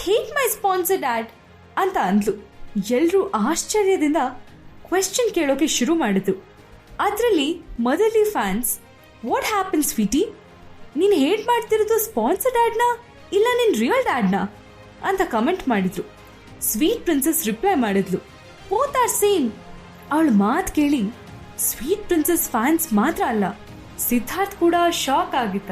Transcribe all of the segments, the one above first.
Hate ಮೈ sponsor dad ಅಂತ ಅಂದ್ಲು. ಎಲ್ರೂ ಆಶ್ಚರ್ಯದಿಂದ ಕ್ವೆಶ್ಚನ್ ಕೇಳೋಕೆ ಶುರು ಮಾಡಿದ್ರು. ಅದರಲ್ಲಿ ಮೊದಲಿ ಫ್ಯಾನ್ಸ್, ವಾಟ್ ಹ್ಯಾಪನ್ ಸ್ವೀಟಿ, ನೀನ್ ಹೇಟ್ ಮಾಡ್ತಿರೋದು ಸ್ಪಾನ್ಸರ್ ಡ್ಯಾಡ್ನ ಇಲ್ಲ ನಿನ್ ರಿಯಲ್ ಡ್ಯಾಡ್ನ ಅಂತ ಕಮೆಂಟ್ ಮಾಡಿದ್ರು. ಸ್ವೀಟ್ ಪ್ರಿನ್ಸೆಸ್ ರಿಪ್ಲೈ ಮಾಡಿದ್ಲು, ಬೋತ್ ಆರ್ ಸೇಮ್. ಅವಳ ಮಾತು ಕೇಳಿ ಸ್ವೀಟ್ ಪ್ರಿನ್ಸೆಸ್ ಫ್ಯಾನ್ಸ್ ಮಾತ್ರ ಅಲ್ಲ, ಸಿದ್ಧಾರ್ಥ್ ಕೂಡ ಶಾಕ್ ಆಗಿದ್ದ.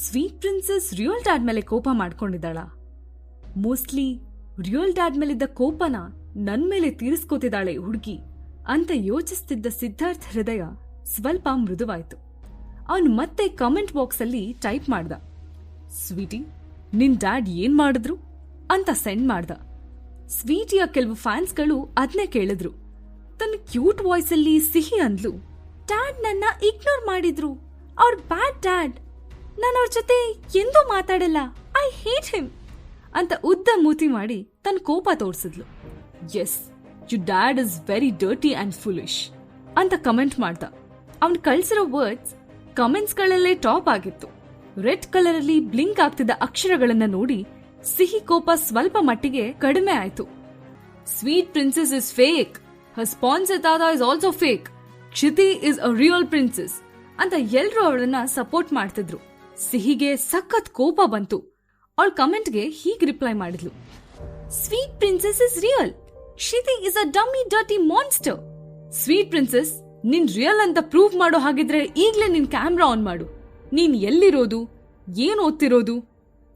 ಸ್ವೀಟ್ ಪ್ರಿನ್ಸೆಸ್ ರಿಯಲ್ ಡ್ಯಾಡ್ ಮೇಲೆ ಕೋಪ ಮಾಡ್ಕೊಂಡಿದ್ದಾಳ? ಮೋಸ್ಟ್ಲಿ ರಿಯಲ್ ಡ್ಯಾಡ್ ಮೇಲಿದ್ದ ಕೋಪನ ನನ್ ಮೇಲೆ ತೀರಿಸ್ಕೋತಿದ್ದಾಳೆ ಹುಡುಗಿ ಅಂತ ಯೋಚಿಸ್ತಿದ್ದ ಸಿದ್ಧಾರ್ಥ್ ಹೃದಯ ಸ್ವಲ್ಪ ಮೃದುವಾಯ್ತು. ಅವನು ಮತ್ತೆ ಕಮೆಂಟ್ ಬಾಕ್ಸ್ ಅಲ್ಲಿ ಟೈಪ್ ಮಾಡ್ದ, ಸ್ವೀಟಿ ನಿನ್ ಡ್ಯಾಡ್ ಏನ್ ಮಾಡಿದ್ರು ಅಂತ ಸೆಂಡ್ ಮಾಡ್ದ. ಸ್ವೀಟಿಯ ಕೆಲವು ಫ್ಯಾನ್ಸ್ಗಳು ಅದನ್ನೇ ಕೇಳಿದ್ರು. ತನ್ನ ಕ್ಯೂಟ್ ವಾಯ್ಸ್ ಅಲ್ಲಿ ಸಿಹಿ ಅಂದ್ಲು, ಡ್ಯಾಡ್ ನನ್ನ ಇಗ್ನೋರ್ ಮಾಡಿದ್ರು, ಅವ್ರ ಬ್ಯಾಡ್ ಡ್ಯಾಡ್, ನಾನು ಅವ್ರ ಜೊತೆ ಎಂದೂ ಮಾತಾಡಲ್ಲ, ಐ ಹೇಟ್ ಹಿಮ್ ಅಂತ ಉದ್ದ ಮೂತಿ ಮಾಡಿ ತನ್ನ ಕೋಪ ತೋರಿಸಿದ್ಲು. Yes, you dad is very dirty and foolish ಅಂತ ಕಮೆಂಟ್ ಮಾಡ್ದ. ಅವನ್ ಕಳ್ಸಿರೋ ವರ್ಡ್ಸ್ ಕಮೆಂಟ್ಸ್ ಗಳಲ್ಲೇ ಟಾಪ್ ಆಗಿತ್ತು. ರೆಡ್ ಕಲರ್ ಅಲ್ಲಿ ಬ್ಲಿಂಕ್ ಆಗ್ತಿದ್ದ ಅಕ್ಷರಗಳನ್ನ ನೋಡಿ ಸಿಹಿ ಕೋಪ ಸ್ವಲ್ಪ ಮಟ್ಟಿಗೆ ಕಡಿಮೆ ಆಯ್ತು. Sweet princess is fake, her sponsor ತಾತ is also fake, Kshiti is a real princess ಅಂತ ಎಲ್ರೂ ಅವಳನ್ನ ಸಪೋರ್ಟ್ ಮಾಡ್ತಿದ್ರು. ಸಿಹಿಗೆ ಸಖತ್ ಕೋಪ ಬಂತು. ಅವಳ ಕಮೆಂಟ್ಗೆ ಹೀಗೆ ರಿಪ್ಲೈ ಮಾಡಿದ್ಲು, sweet princess is real, Kshiti is a dummy dirty monster. Sweet princess, ನಿನ್ ರಿಯಲ್ ಅಂತ ಪ್ರೂವ್ ಮಾಡೋ ಹಾಗಿದ್ರೆ ಈಗ್ಲೇ ನಿನ್ ಕ್ಯಾಮ್ರಾ ಆನ್ ಮಾಡು. ನೀನ್ ಎಲ್ಲಿರೋದು, ಏನ್ ಓದ್ತಿರೋದು,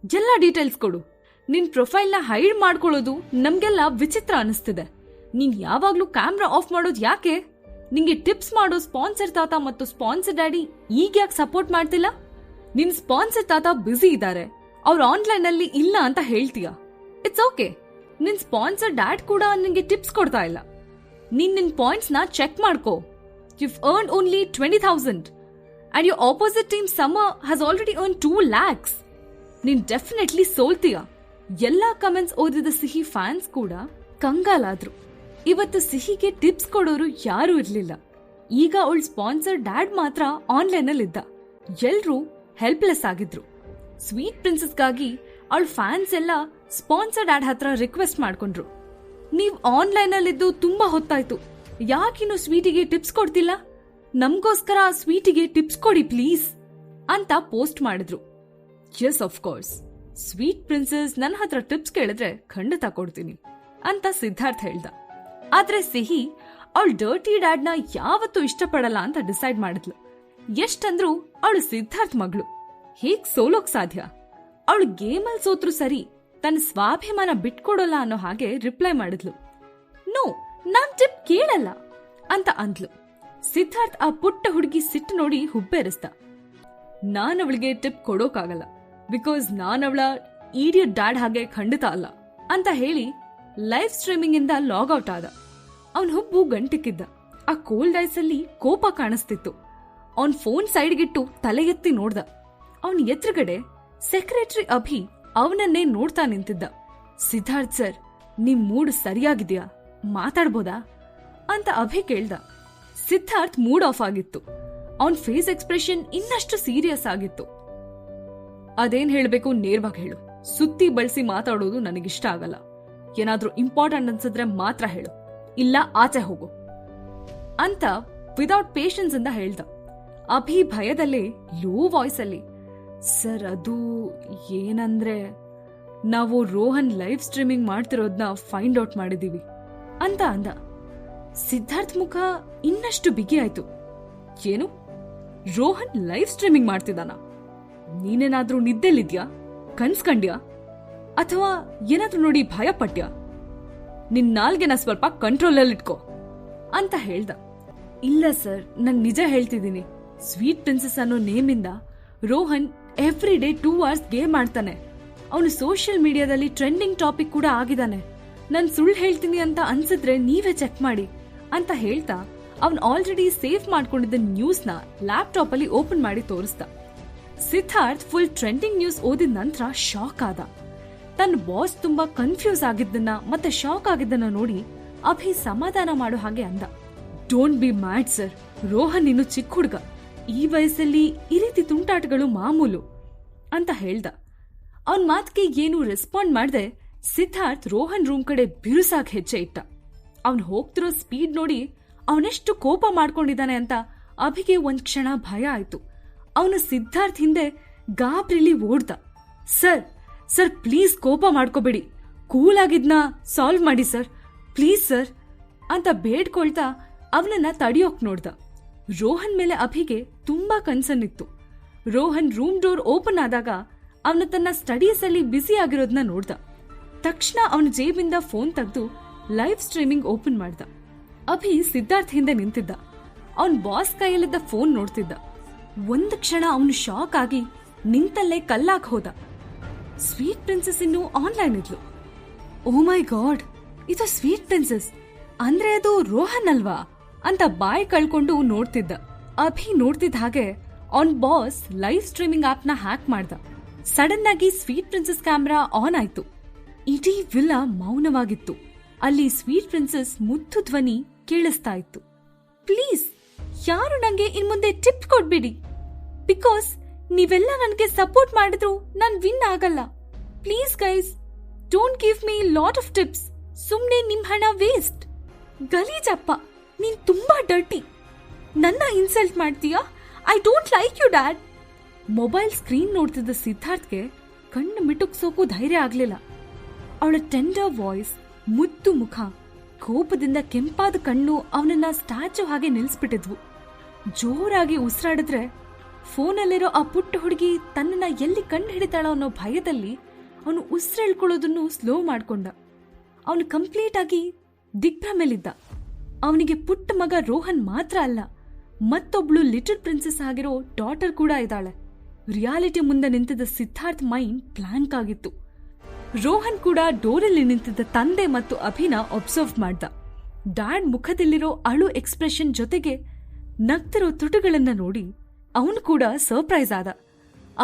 ಎಲ್ಲ ಡೀಟೇಲ್ಸ್ ಕೊಡು. ನಿನ್ ಪ್ರೊಫೈಲ್ನ ಹೈಡ್ ಮಾಡ್ಕೊಳ್ಳೋದು ನಮ್ಗೆಲ್ಲ ವಿಚಿತ್ರ ಅನಿಸ್ತಿದೆ. ನೀನ್ ಯಾವಾಗ್ಲೂ ಕ್ಯಾಮ್ರಾ ಆಫ್ ಮಾಡೋದು ಯಾಕೆ? ನಿಂಗೆ ಟಿಪ್ಸ್ ಮಾಡೋ ಸ್ಪಾನ್ಸರ್ ತಾತ ಮತ್ತು ಸ್ಪಾನ್ಸರ್ ಡ್ಯಾಡಿ ಈಗ ಯಾಕೆ ಸಪೋರ್ಟ್ ಮಾಡ್ತಿಲ್ಲ? ನಿನ್ ಸ್ಪಾನ್ಸರ್ ತಾತ ಬ್ಯುಸಿ ಇದ್ದಾರೆ, ಅವ್ರು ಆನ್ಲೈನ್ ಅಲ್ಲಿ ಇಲ್ಲ ಅಂತ ಹೇಳ್ತೀಯ. ಇಟ್ಸ್ ಓಕೆ, ನಿನ್ ಸ್ಪಾನ್ಸರ್ ಡ್ಯಾಡ್ ಕೂಡ ನಿನ್ಗೆ ಟಿಪ್ಸ್ ಕೊಡ್ತಾ ಇಲ್ಲ. ನೀನ್ ನಿನ್ ಪಾಯಿಂಟ್ಸ್ ನ ಚೆಕ್ ಮಾಡ್ಕೋ. You've earned only 20,000 and your opposite team Summer has already earned 2 lakhs. ನೀನ್ ಡೆಫಿನೆಟ್ಲಿ ಸೋಲ್ತೀಯ. ಎಲ್ಲಾ ಕಮೆಂಟ್ಸ್ ಓದಿದ ಸಿಹಿ ಫ್ಯಾನ್ಸ್ ಕೂಡ ಕಂಗಾಲಾದ್ರು. ಇವತ್ತು ಸಿಹಿಗೆ ಟಿಪ್ಸ್ ಕೊಡೋರು ಯಾರೂ ಇರ್ಲಿಲ್ಲ. ಈಗ ಅವಳ ಸ್ಪಾನ್ಸರ್ ಡ್ಯಾಡ್ ಮಾತ್ರ ಆನ್ಲೈನ್ ಅಲ್ಲಿ ಇದ್ದ. ಎಲ್ರೂ ಹೆಲ್ಪ್ಲೆಸ್ ಆಗಿದ್ರು. ಸ್ವೀಟ್ ಪ್ರಿನ್ಸೆಸ್ಗಾಗಿ ಅವಳ ಫ್ಯಾನ್ಸ್ ಎಲ್ಲ ಸ್ಪಾನ್ಸರ್ ಡ್ಯಾಡ್ ಹತ್ರ ರಿಕ್ವೆಸ್ಟ್ ಮಾಡ್ಕೊಂಡ್ರು, ನೀವ್ ಆನ್ಲೈನ್ ಅಲ್ಲಿದ್ದು ತುಂಬಾ ಹೊತ್ತಾಯ್ತು, ಯಾಕಿನ್ನು ಸ್ವೀಟಿಗೆ ಟಿಪ್ಸ್ ಕೊಡ್ತಿಲ್ಲ? ನಮ್ಗೋಸ್ಕರ ಸ್ವೀಟಿಗೆ ಟಿಪ್ಸ್ ಕೊಡಿ ಪ್ಲೀಸ್ ಅಂತ ಪೋಸ್ಟ್ ಮಾಡಿದ್ರು. Yes, of course, sweet princess ನನ್ನ ಹತ್ರ ಟಿಪ್ಸ್ ಕೇಳಿದ್ರೆ ಖಂಡಿತ ಕೊಡ್ತೀನಿ ಅಂತ ಸಿದ್ಧಾರ್ಥ್ ಹೇಳ್ದ. ಆದ್ರೆ ಸಿಹಿ ಅವಳು ಡರ್ಟಿ ಡ್ಯಾಡ್ನ ಯಾವತ್ತೂ ಇಷ್ಟಪಡಲ್ಲ ಅಂತ ಡಿಸೈಡ್ ಮಾಡಿದ್ಲು. ಎಷ್ಟಂದ್ರೂ ಅವಳು ಸಿದ್ಧಾರ್ಥ್ ಮಗಳು, ಹೇಗ್ ಸೋಲೋಕ್ ಸಾಧ್ಯ? ಅವಳು ಗೇಮಲ್ ಸೋತ್ರು ಸರಿ, ತನ್ನ ಸ್ವಾಭಿಮಾನ ಬಿಟ್ಕೊಡೋಲ್ಲ ಅನ್ನೋ ಹಾಗೆ ರಿಪ್ಲೈ ಮಾಡಿದ್ಲು, ನೋ, ನಾನ್ ಟಿಪ್ ಕೇಳಲ್ಲ ಅಂತ ಅಂದ್ಲು. ಸಿದ್ಧಾರ್ಥ್ ಆ ಪುಟ್ಟ ಹುಡುಗಿ ಸಿಟ್ಟು ನೋಡಿ ಹುಬ್ಬೇರಿಸ್ದ. ನಾನವಳಿಗೆ ಟಿಪ್ ಕೊಡೋಕಾಗಲ್ಲ, ಬಿಕಾಸ್ ನಾನವಳ ಈಡಿಯಟ್ ಡ್ಯಾಡ್ ಹಾಗೆ ಖಂಡಿತ ಅಲ್ಲ ಅಂತ ಹೇಳಿ ಲೈವ್ ಸ್ಟ್ರೀಮಿಂಗ್ ಇಂದ ಲಾಗ್ ಔಟ್ ಆದ. ಅವನ್ ಹುಬ್ಬು ಗಂಟಿಕ್ಕಿದ್ದ. ಆ ಕೋಲ್ಡ್ ಐಸ್ ಅಲ್ಲಿ ಕೋಪ ಕಾಣಿಸ್ತಿತ್ತು. ಅವನ್ ಫೋನ್ ಸೈಡ್ಗಿಟ್ಟು ತಲೆ ಎತ್ತಿ ನೋಡ್ದ. ಅವನ್ ಎದುರುಗಡೆ ಸೆಕ್ರೆಟರಿ ಅಭಿ ಅವನನ್ನೇ ನೋಡ್ತಾ ನಿಂತಿದ್ದ. ಸಿದ್ಧಾರ್ಥ್ ಸರ್, ನಿಮ್ ಮೂಡ್ ಸರಿಯಾಗಿದ್ಯಾ, ಮಾತಾಡ್ಬೋದಾ ಅಂತ ಅಭಿ ಕೇಳ್ದ. ಸಿದ್ಧಾರ್ಥ್ ಮೂಡ್ ಆಫ್ ಆಗಿತ್ತು. ಅವನ್ ಫೇಸ್ ಎಕ್ಸ್ಪ್ರೆಷನ್ ಇನ್ನಷ್ಟು ಸೀರಿಯಸ್ ಆಗಿತ್ತು. ಅದೇನ್ ಹೇಳ್ಬೇಕು ನೇರವಾಗಿ ಹೇಳು, ಸುತ್ತಿ ಬಳಸಿ ಮಾತಾಡೋದು ನನಗಿಷ್ಟ ಆಗಲ್ಲ. ಏನಾದ್ರೂ ಇಂಪಾರ್ಟೆಂಟ್ ಅನ್ಸಿದ್ರೆ ಮಾತ್ರ ಹೇಳು, ಇಲ್ಲ ಆಚೆ ಹೋಗು ಅಂತ ವಿದೌಟ್ ಪೇಷನ್ಸ್ ಇಂದ ಹೇಳ್ದ. ಅಭಿ ಭಯದಲ್ಲೇ ಲೋ ವಾಯ್ಸ್ ಅಲ್ಲಿ, ಸರ್ ಅದು ಏನಂದ್ರೆ ನಾವು ರೋಹನ್ ಲೈವ್ ಸ್ಟ್ರೀಮಿಂಗ್ ಮಾಡ್ತಿರೋದನ್ನ ಫೈಂಡ್ ಔಟ್ ಮಾಡಿದೀವಿ ಅಂತ ಅಂದ. ಸಿದ್ಧಾರ್ಥ್ ಮುಖ ಇನ್ನಷ್ಟು ಬಿಗಿ ಆಯ್ತು. ಏನು, ರೋಹನ್ ಲೈವ್ ಸ್ಟ್ರೀಮಿಂಗ್ ಮಾಡ್ತಿದ್ದಾನ? ನೀನೇನಾದ್ರೂ ನಿದ್ದೆಲಿದ್ಯಾ, ಕನ್ಸ್ಕಂಡ್ಯಾ, ಅಥವಾ ಏನಾದ್ರೂ ನೋಡಿ ಭಯ ಪಟ್ಯಾ? ನಿನ್ ನಾಲ್ಗೆನ ಸ್ವಲ್ಪ ಕಂಟ್ರೋಲಲ್ಲಿಟ್ಕೋ ಅಂತ ಹೇಳ್ದ. ಇಲ್ಲ ಸರ್, ನಾನ್ ನಿಜ ಹೇಳ್ತಿದ್ದೀನಿ. ಸ್ವೀಟ್ ಪ್ರಿನ್ಸೆಸ್ ಅನ್ನೋ ನೇಮಿಂದ Rohan every day 2 hours game ಆಡ್ತಾನೆ. ಅವನು ಸೋಷಿಯಲ್ ಮೀಡಿಯಾದಲ್ಲಿ ಟ್ರೆಂಡಿಂಗ್ ಟಾಪಿಕ್ ಕೂಡ ಆಗಿದ್ದಾನೆ. ನಾನ್ ಸುಳ್ಳು ಹೇಳ್ತೀನಿ ಅಂತ ಅನ್ಸಿದ್ರೆ ನೀವೇ ಚೆಕ್ ಮಾಡಿ ಅಂತ ಹೇಳ್ತಾ ಅವನ್ ಆಲ್ರೆಡಿ ಸೇವ್ ಮಾಡ್ಕೊಂಡಿದ್ದ ನ್ಯೂಸ್ ನ ಲ್ಯಾಪ್ಟಾಪ್ ಅಲ್ಲಿ ಓಪನ್ ಮಾಡಿ ತೋರಿಸ್ದ. ಸಿದ್ಧಾರ್ಥ್ ಫುಲ್ ಟ್ರೆಂಡಿಂಗ್ ನ್ಯೂಸ್ ಓದಿದ ನಂತರ ಶಾಕ್ ಆದ. ತನ್ನ ಬಾಸ್ ತುಂಬಾ ಕನ್ಫ್ಯೂಸ್ ಆಗಿದ್ದನ್ನ ಮತ್ತೆ ಶಾಕ್ ಆಗಿದ್ದನ್ನ ನೋಡಿ ಅಭಿ ಸಮಾಧಾನ ಮಾಡೋ ಹಾಗೆ ಅಂದ. Don't be mad sir, Rohan ಇನ್ನು ಚಿಕ್ಕ ಹುಡುಗ, ಈ ವಯಸ್ಸಲ್ಲಿ ಈ ರೀತಿ ತುಂಟಾಟಗಳು ಮಾಮೂಲು ಅಂತ ಹೇಳ್ದ. ಅವನ್ ಮಾತಿಗೆ ಏನೂ ರೆಸ್ಪಾಂಡ್ ಮಾಡ್ದೆ ಸಿದ್ಧಾರ್ಥ್ ರೋಹನ್ ರೂಮ್ ಕಡೆ ಬಿರುಸಾಗಿ ಹೆಜ್ಜೆ ಇಟ್ಟ. ಅವನ್ ಹೋಗ್ತಿರೋ ಸ್ಪೀಡ್ ನೋಡಿ ಅವನೆಷ್ಟು ಕೋಪ ಮಾಡ್ಕೊಂಡಿದ್ದಾನೆ ಅಂತ ಅಭಿಗೆ ಒಂದ್ ಕ್ಷಣ ಭಯ ಆಯ್ತು. ಅವನು ಸಿದ್ಧಾರ್ಥ್ ಹಿಂದೆ ಗಾಬ್ರಿಲಿ ಓಡ್ದ. ಸರ್ ಸರ್ ಪ್ಲೀಸ್ ಕೋಪ ಮಾಡ್ಕೋಬೇಡಿ, ಕೂಲ್ ಆಗಿದ್ನ ಸಾಲ್ವ್ ಮಾಡಿ ಸರ್, ಪ್ಲೀಸ್ ಸರ್ ಅಂತ ಬೇಡ್ಕೊಳ್ತಾ ಅವನನ್ನ ತಡಿಯೋಕ್ ನೋಡ್ದ. ರೋಹನ್ ಮೇಲೆ ಅಭಿಗೆ ತುಂಬಾ ಕನ್ಸರ್ನ್ ಇತ್ತು. ರೋಹನ್ ರೂಮ್ ಡೋರ್ ಓಪನ್ ಆದಾಗ ಅವನ ತನ್ನ ಸ್ಟಡೀಸ್ ಅಲ್ಲಿ ಬ್ಯುಸಿ ಆಗಿರೋದನ್ನ ನೋಡ್ದ. ತಕ್ಷಣ ಅವನ ಜೇಬಿಂದ ಫೋನ್ ತೆಗೆದು ಲೈವ್ ಸ್ಟ್ರೀಮಿಂಗ್ ಓಪನ್ ಮಾಡ್ದ. ಅಭಿ ಸಿದ್ಧಾರ್ಥ್ ಹಿಂದೆ ನಿಂತಿದ್ದ. ಅವನ್ ಬಾಸ್ ಕೈಯಲ್ಲಿದ್ದ ಫೋನ್ ನೋಡ್ತಿದ್ದ. ಒಂದು ಕ್ಷಣ ಅವನು ಶಾಕ್ ಆಗಿ ನಿಂತಲ್ಲೇ ಕಲ್ಲಾಗ್ ಹೋದ. ಸ್ವೀಟ್ ಪ್ರಿನ್ಸೆಸ್ ಇನ್ನು ಆನ್ಲೈನ್ ಇದ್ಲು. ಓ ಮೈ ಗಾಡ್, ಇದು ಸ್ವೀಟ್ ಪ್ರಿನ್ಸೆಸ್ ಅಂದ್ರೆ ಅದು ರೋಹನ್ ಅಲ್ವಾ ಅಂತ ಬಾಯ್ ಕಳ್ಕೊಂಡು ನೋಡ್ತಿದ್ದ. ಅಭಿ ನೋಡ್ತಿದ್ದ ಹಾಗೆ ಅವನ್ ಬಾಸ್ ಲೈವ್ ಸ್ಟ್ರೀಮಿಂಗ್ ಆಪ್ ನ ಹ್ಯಾಕ್ ಮಾಡ್ದ. ಸಡನ್ ಆಗಿ ಸ್ವೀಟ್ ಪ್ರಿನ್ಸೆಸ್ ಕ್ಯಾಮ್ರಾ ಆನ್ ಆಯ್ತು. ಇಡೀ ವಿಲ್ಲಾ ಮೌನವಾಗಿತ್ತು. ಅಲ್ಲಿ ಸ್ವೀಟ್ ಪ್ರಿನ್ಸೆಸ್ ಮುದ್ದು ಧ್ವನಿ ಕೇಳಿಸ್ತಾ ಇತ್ತು. ಪ್ಲೀಸ್ ಯಾರು ನಂಗೆ ಇನ್ ಮುಂದೆ ಟಿಪ್ ಕೊಡ್ಬೇಡಿ, ಬಿಕಾಸ್ ನೀವೆಲ್ಲ ನನ್ಗೆ ಸಪೋರ್ಟ್ ಮಾಡಿದ್ರು ನಾನ್ ವಿನ್ ಆಗಲ್ಲ. Please guys, don't give me lot of tips. ಸುಮ್ನೆ ನಿಮ್ ಹಣ ವೇಸ್ಟ್. ಗಲೀಜಪ್ಪ, ನೀನ್ ತುಂಬಾ ಡರ್ಟಿ. ನನ್ನ ಇನ್ಸಲ್ಟ್ ಮಾಡ್ತೀಯಾ? I don't like you dad. Mobile screen ನೋಡ್ತಿದ್ದ ಸಿದ್ಧಾರ್ಥ್ಗೆ ಕಣ್ಣು ಮಿಟುಕ್ಸೋಕು ಧೈರ್ಯ ಆಗ್ಲಿಲ್ಲ. ಅವಳ ಟೆಂಡರ್ ವಾಯ್ಸ್, ಮುದ್ದು ಮುಖ, ಕೋಪದಿಂದ ಕೆಂಪಾದ ಕಣ್ಣು ಅವನನ್ನ ಸ್ಟ್ಯಾಚು ಹಾಗೆ ನಿಲ್ಸ್ಬಿಟ್ಟಿದ್ವು. ಜೋರಾಗಿ ಉಸಿರಾಡಿದ್ರೆ ಫೋನಲ್ಲಿರೋ ಆ ಪುಟ್ಟ ಹುಡುಗಿ ತನ್ನನ್ನ ಎಲ್ಲಿ ಕಂಡು ಹಿಡಿತಾಳೋ ಅನ್ನೋ ಭಯದಲ್ಲಿ ಅವನು ಉಸಿರೆಳ್ಕೊಳ್ಳೋದನ್ನು ಸ್ಲೋ ಮಾಡ್ಕೊಂಡ. ಅವನು ಕಂಪ್ಲೀಟ್ ಆಗಿ ದಿಗ್ಭ್ರಮೆಲಿದ್ದ. ಅವನಿಗೆ ಪುಟ್ಟ ಮಗ ರೋಹನ್ ಮಾತ್ರ ಅಲ್ಲ, ಮತ್ತೊಬ್ಳು ಲಿಟಲ್ ಪ್ರಿನ್ಸೆಸ್ ಆಗಿರೋ ಡಾಟರ್ ಕೂಡ ಇದ್ದಾಳೆ. ರಿಯಾಲಿಟಿ ಮುಂದೆ ನಿಂತಿದ್ದ ಸಿದ್ಧಾರ್ಥ್ ಮೈಂಡ್ ಬ್ಲಾಂಕ್ ಆಗಿತ್ತು. ರೋಹನ್ ಕೂಡ ಡೋರಲ್ಲಿ ನಿಂತಿದ್ದ ತಂದೆ ಮತ್ತು ಅಭಿನ ಒಬ್ಸರ್ವ್ ಮಾಡ್ದ. ಡ್ಯಾಡ್ ಮುಖದಲ್ಲಿರೋ ಅಳು ಎಕ್ಸ್ಪ್ರೆಷನ್ ಜೊತೆಗೆ ನಗ್ತಿರೋ ತುಟುಗಳನ್ನ ನೋಡಿ ಅವನು ಕೂಡ ಸರ್ಪ್ರೈಸ್ ಆದ.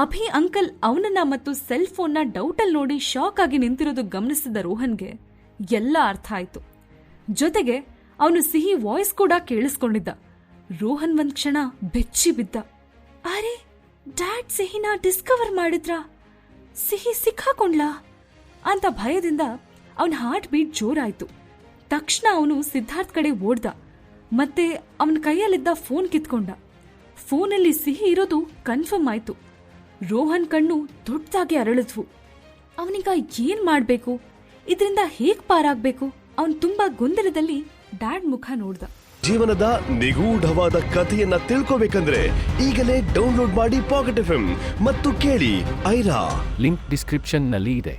ಅಭಿ ಅಂಕಲ್ ಅವನನ್ನ ಮತ್ತು ಸೆಲ್ ಫೋನ್ನ ಡೌಟಲ್ ನೋಡಿ ಶಾಕ್ ಆಗಿ ನಿಂತಿರೋದು ಗಮನಿಸಿದ ರೋಹನ್ಗೆ ಎಲ್ಲ ಅರ್ಥ ಆಯ್ತು. ಜೊತೆಗೆ ಅವನು ಸಿಹಿ ವಾಯ್ಸ್ ಕೂಡ ಕೇಳಿಸ್ಕೊಂಡಿದ್ದ. ರೋಹನ್ ಒಂದ್ ಕ್ಷಣ ಬೆಚ್ಚಿ ಬಿದ್ದ. ಅರೆ, ಡ್ಯಾಡ್ ಸಿಹಿನ ಡಿಸ್ಕವರ್ ಮಾಡಿದ್ರಾ? ಸಿಹಿ ಸಿಕ್ಕಾಕೊಂಡ್ಲಾ ಅಂತ ಭಯದಿಂದ ಅವನ ಹಾರ್ಟ್ ಬೀಟ್ ಜೋರಾಯ್ತು. ತಕ್ಷಣ ಅವನು ಸಿದ್ಧಾರ್ಥ್ ಕಡೆ ಓಡ್ದ ಮತ್ತೆ ಅವನ ಕೈಯಲ್ಲಿದ್ದ ಫೋನ್ ಕಿತ್ಕೊಂಡ. ಫೋನಲ್ಲಿ ಸಿಹಿ ಇರೋದು ಕನ್ಫರ್ಮ್ ಆಯ್ತು. ರೋಹನ್ ಕಣ್ಣು ದೊಡ್ಡದಾಗಿ ಅರಳಿದ್ವು. ಅವನಿಗ ಏನ್ ಮಾಡ್ಬೇಕು, ಇದರಿಂದ ಹೇಗ್ ಪಾರಾಗ್ಬೇಕು? ಅವನ್ ತುಂಬಾ ಗೊಂದಲದಲ್ಲಿ ಡ್ಯಾಡ್ ಮುಖ ನೋಡ್ದ. ಜೀವನದ ನಿಗೂಢವಾದ ಕಥೆಯನ್ನ ತಿಳ್ಕೋಬೇಕಂದ್ರೆ ಈಗಲೇ ಡೌನ್ಲೋಡ್ ಮಾಡಿ ಪಾಕೆಟ್ ಎಫ್ಎಂ ಮತ್ತು ಕೇಳಿ ಐರಾ. ಲಿಂಕ್ ಡಿಸ್ಕ್ರಿಪ್ಷನ್ ನಲ್ಲಿ ಇದೆ.